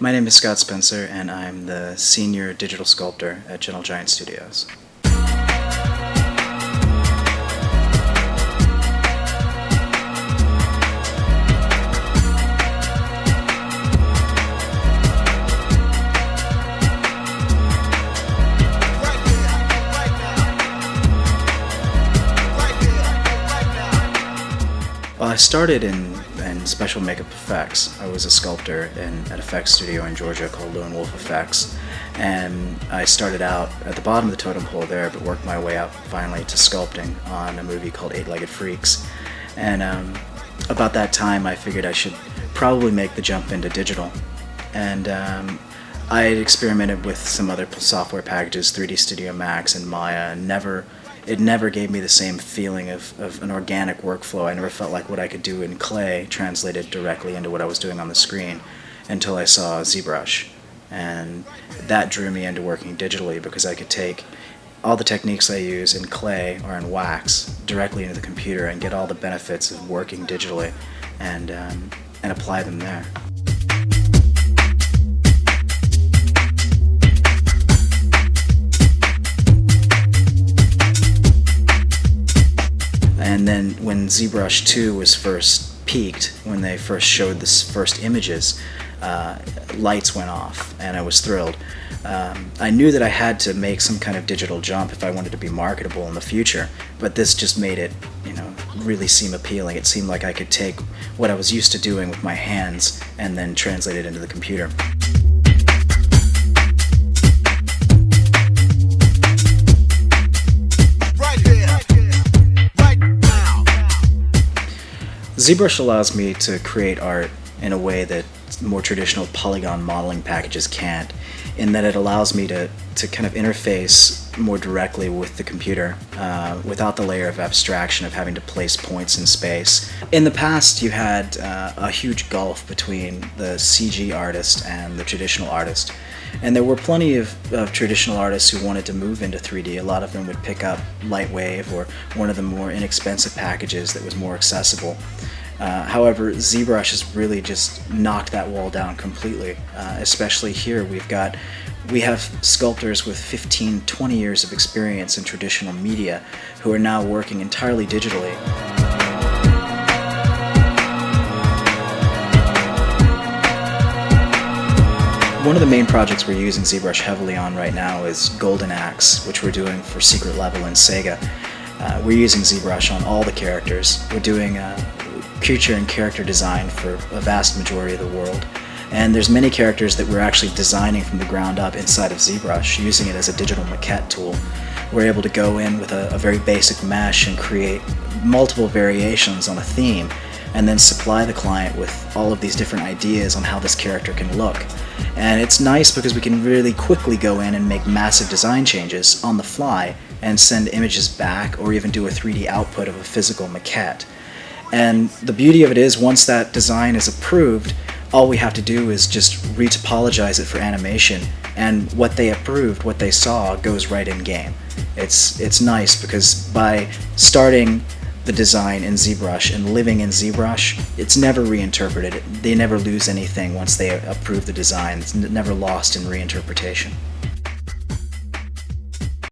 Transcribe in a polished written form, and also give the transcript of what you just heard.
My name is Scott Spencer, and I'm the Senior Digital Sculptor at Gentle Giant Studios. Well, I started in special makeup effects. I was a sculptor in an effects studio in Georgia called Lone Wolf Effects, and I started out at the bottom of the totem pole there, but worked my way up finally to sculpting on a movie called Eight-Legged Freaks. And about that time, I figured I should probably make the jump into digital. And I had experimented with some other software packages, 3D Studio Max and Maya, and it never gave me the same feeling of an organic workflow. I never felt like what I could do in clay translated directly into what I was doing on the screen until I saw ZBrush. And that drew me into working digitally because I could take all the techniques I use in clay or in wax directly into the computer and get all the benefits of working digitally and apply them there. And then when ZBrush 2 was first peaked, when they first showed the first images, lights went off, and I was thrilled. I knew that I had to make some kind of digital jump if I wanted to be marketable in the future, but this just made it, really seem appealing. It seemed like I could take what I was used to doing with my hands and then translate it into the computer. ZBrush allows me to create art in a way that more traditional polygon modeling packages can't, in that it allows me to kind of interface more directly with the computer without the layer of abstraction of having to place points in space. In the past, you had a huge gulf between the CG artist and the traditional artist. And there were plenty of traditional artists who wanted to move into 3D. A lot of them would pick up Lightwave or one of the more inexpensive packages that was more accessible. However, ZBrush has really just knocked that wall down completely. Especially here, we have sculptors with 15, 20 years of experience in traditional media who are now working entirely digitally. One of the main projects we're using ZBrush heavily on right now is Golden Axe, which we're doing for Secret Level in Sega. We're using ZBrush on all the characters. We're doing creature and character design for a vast majority of the world. And there's many characters that we're actually designing from the ground up inside of ZBrush, using it as a digital maquette tool. We're able to go in with a very basic mesh and create multiple variations on a theme, and then supply the client with all of these different ideas on how this character can look. And it's nice because we can really quickly go in and make massive design changes on the fly and send images back or even do a 3D output of a physical maquette. And the beauty of it is, once that design is approved, all we have to do is just retopologize it for animation, and what they approved, what they saw, goes right in game. It's nice because by starting the design in ZBrush and living in ZBrush, it's never reinterpreted. They never lose anything once they approve the design. It's never lost in reinterpretation.